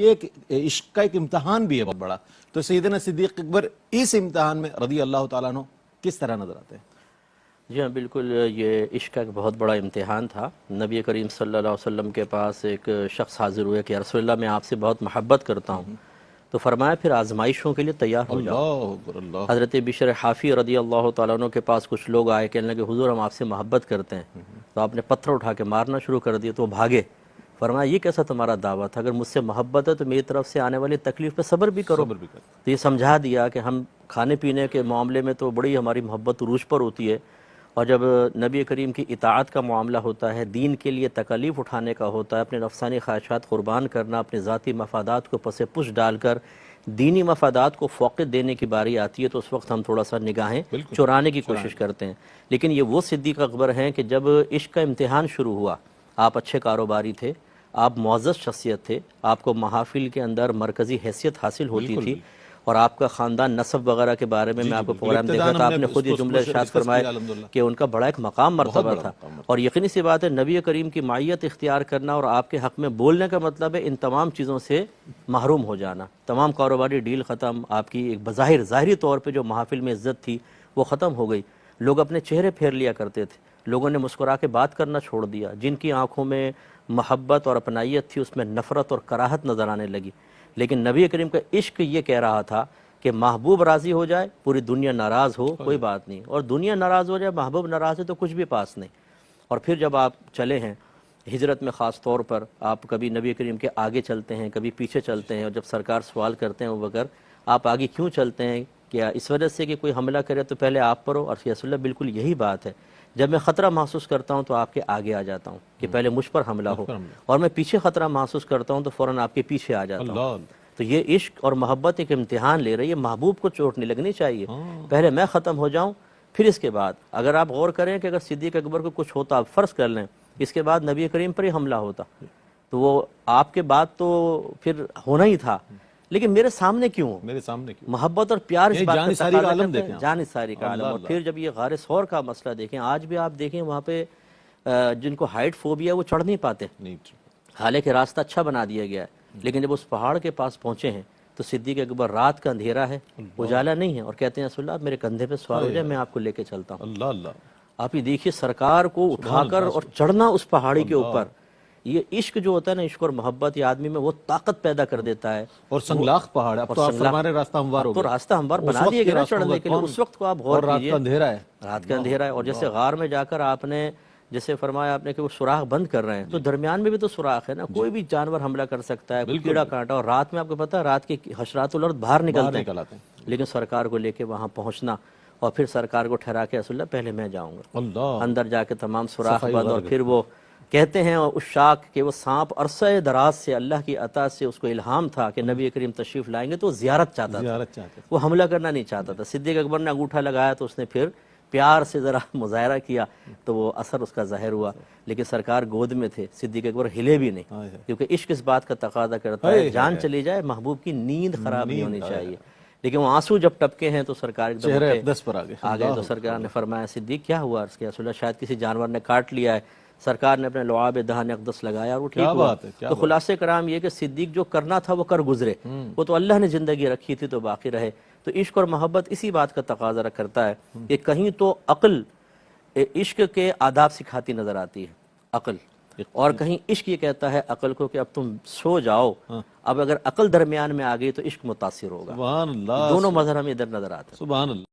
یہ ایک عشق کا ایک امتحان بھی ہے بہت بڑا. تو سیدنا صدیق اکبر اس امتحان میں رضی اللہ تعالیٰ عنہ کس طرح نظر آتے ہیں؟ جی ہاں بالکل، یہ عشق کا ایک بہت بڑا امتحان تھا. نبی کریم صلی اللہ علیہ وسلم کے پاس ایک شخص حاضر ہوئے کہ یا رسول اللہ میں آپ سے بہت محبت کرتا ہوں. تو فرمایا پھر آزمائشوں کے لیے تیار ہو جاؤ. اللہ اکبر اللہ. حضرت بشر حافی رضی اللہ تعالیٰ عنہ کے پاس کچھ لوگ آئے کہنے لگے حضور ہم آپ سے محبت کرتے ہیں. تو آپ نے پتھر اٹھا کے مارنا شروع کر دیا تو وہ بھاگے. فرمایا یہ کیسا تمہارا دعویٰ تھا؟ اگر مجھ سے محبت ہے تو میری طرف سے آنے والی تکلیف پہ صبر بھی کرو. تو یہ سمجھا دیا کہ ہم کھانے پینے کے معاملے میں تو بڑی ہماری محبت عروج پر ہوتی ہے، اور جب نبی کریم کی اطاعت کا معاملہ ہوتا ہے، دین کے لیے تکالیف اٹھانے کا ہوتا ہے، اپنے نفسانی خواہشات قربان کرنا، اپنے ذاتی مفادات کو پس پش ڈال کر دینی مفادات کو فوقیت دینے کی باری آتی ہے، تو اس وقت ہم تھوڑا سا نگاہیں چرانے کی کوشش کرتے ہیں. لیکن یہ وہ صدیق اکبر ہیں کہ جب عشق کا امتحان شروع ہوا، آپ اچھے کاروباری تھے، آپ معزز شخصیت تھے، آپ کو محافل کے اندر مرکزی حیثیت حاصل ہوتی تھی، اور آپ کا خاندان نسب وغیرہ کے بارے میں آپ کو پروگرام دیکھا تھا، آپ نے خود یہ جملہ ارشاد فرمایا کہ ان کا بڑا ایک مقام مرتبہ تھا. اور یقینی سی بات ہے نبی کریم کی معیت اختیار کرنا اور آپ کے حق میں بولنے کا مطلب ہے ان تمام چیزوں سے محروم ہو جانا. تمام کاروباری ڈیل ختم، آپ کی ایک بظاہر ظاہری طور پہ جو محافل میں عزت تھی وہ ختم ہو گئی. لوگ اپنے چہرے پھیر لیا کرتے تھے، لوگوں نے مسکرا کے بات کرنا چھوڑ دیا. جن کی آنکھوں میں محبت اور اپنائیت تھی اس میں نفرت اور کراہت نظر آنے لگی. لیکن نبی کریم کا عشق یہ کہہ رہا تھا کہ محبوب راضی ہو جائے پوری دنیا ناراض ہو کوئی بات نہیں، اور دنیا ناراض ہو جائے محبوب ناراض ہے تو کچھ بھی پاس نہیں. اور پھر جب آپ چلے ہیں ہجرت میں، خاص طور پر آپ کبھی نبی کریم کے آگے چلتے ہیں کبھی پیچھے چلتے ہیں، اور جب سرکار سوال کرتے ہیں وہ بغیر آپ آگے کیوں چلتے ہیں؟ کیا اس وجہ سے کہ کوئی حملہ کرے تو پہلے آپ پر ہو؟ اور یا رسول اللہ بالکل یہی بات ہے، جب میں خطرہ محسوس کرتا ہوں تو آپ کے آگے آ جاتا ہوں کہ پہلے مجھ پر حملہ ہو، اور میں پیچھے خطرہ محسوس کرتا ہوں تو فوراً آپ کے پیچھے آ جاتا ہوں. تو یہ عشق اور محبت ایک امتحان لے رہی ہے. محبوب کو چوٹ نہیں لگنی چاہیے، پہلے میں ختم ہو جاؤں پھر اس کے بعد. اگر آپ غور کریں کہ اگر صدیق اکبر کو کچھ ہوتا، آپ فرض کر لیں اس کے بعد نبی کریم پر ہی حملہ ہوتا تو وہ آپ کے بعد تو پھر ہونا ہی تھا، لیکن میرے سامنے کیوں؟ میرے سامنے کیوں؟ محبت اور پیار اس بات کا تقاضا عالم کرتا ہے، جان ساری کا عالم. اور پھر جب یہ غار ثور کا مسئلہ دیکھیں، آج بھی آپ دیکھیں وہاں پہ جن کو ہائٹ فوبیا وہ چڑھ نہیں پاتے، حالانکہ راستہ اچھا بنا دیا گیا ہے. لیکن جب اس پہاڑ کے پاس پہنچے ہیں تو صدیق اکبر رات کا اندھیرا ہے، اجالا نہیں ہے، اور کہتے ہیں رسول اللہ میرے کندھے پہ سوار ہو جائے میں آپ کو لے کے چلتا ہوں. اللہ اللہ. آپ یہ دیکھیے سرکار کو اٹھا کر اور چڑھنا اس پہاڑی کے اوپر. یہ عشق جو ہوتا ہے نا، عشق اور محبت یہ آدمی میں وہ طاقت پیدا کر دیتا ہے. اور سنگلاخ پہاڑ ہے، اب تو آپ فرمارے راستہ ہموار ہو گیا، تو راستہ ہموار بنا دیا گیا چڑھنے کے لیے. اس وقت کو آپ غور کیجئے، رات کا اندھیرا ہے، رات کا اندھیرا ہے. اور جیسے غار میں جا کر آپ نے جیسے فرمایا آپ نے کہ وہ سوراخ بند کر رہے ہیں، تو درمیان میں بھی تو سوراخ ہے نا، کوئی بھی جانور حملہ کر سکتا ہے، کوئی کیڑا کانٹا. اور رات میں آپ کو پتا ہے رات کے حشرات الارض باہر نکلتے ہیں، لیکن سرکار کو لے کے وہاں پہنچنا اور پھر سرکار کو ٹھہرا کے رسول اللہ پہلے میں جاؤں گا. اندر جا کے تمام سوراخ بند. اور پھر وہ کہتے ہیں اس شاک کہ وہ سانپ عرصہ دراز سے اللہ کی عطا سے اس کو الہام تھا کہ نبی کریم تشریف لائیں گے تو وہ زیارت چاہتا تھا، وہ حملہ کرنا نہیں چاہتا تھا. صدیق اکبر نے انگوٹھا لگایا تو اس نے پھر پیار سے ذرا مظاہرہ کیا تو وہ اثر اس کا ظاہر ہوا. لیکن سرکار گود میں تھے، صدیق اکبر ہلے بھی نہیں، کیونکہ عشق اس بات کا تقاضا کرتا ہے جان چلی جائے محبوب کی نیند خراب نہیں ہونی چاہیے. لیکن وہ آنسو جب ٹپکے ہیں تو سرکار ایک دم اقدس پر آ گئے. تو سرکار نے فرمایا صدیق کیا ہوا؟ اس کے رسول اللہ شاید کسی جانور نے کاٹ لیا ہے. سرکار نے اپنے لعاب دہن اقدس لگایا اور وہ ٹھیک ہوا. تو خلاصے کرام یہ کہ صدیق جو کرنا تھا وہ کر گزرے، وہ تو اللہ نے زندگی رکھی تھی تو باقی رہے. تو عشق اور محبت اسی بات کا تقاضا کرتا ہے کہ کہیں تو عقل عشق کے آداب سکھاتی نظر آتی ہے عقل، اور کہیں عشق یہ کہتا ہے عقل کو کہ اب تم سو جاؤ. اب اگر عقل درمیان میں آ گئی تو عشق متاثر ہوگا. دونوں مظہر ہمیں ادھر نظر آتے ہیں. سبحان اللہ.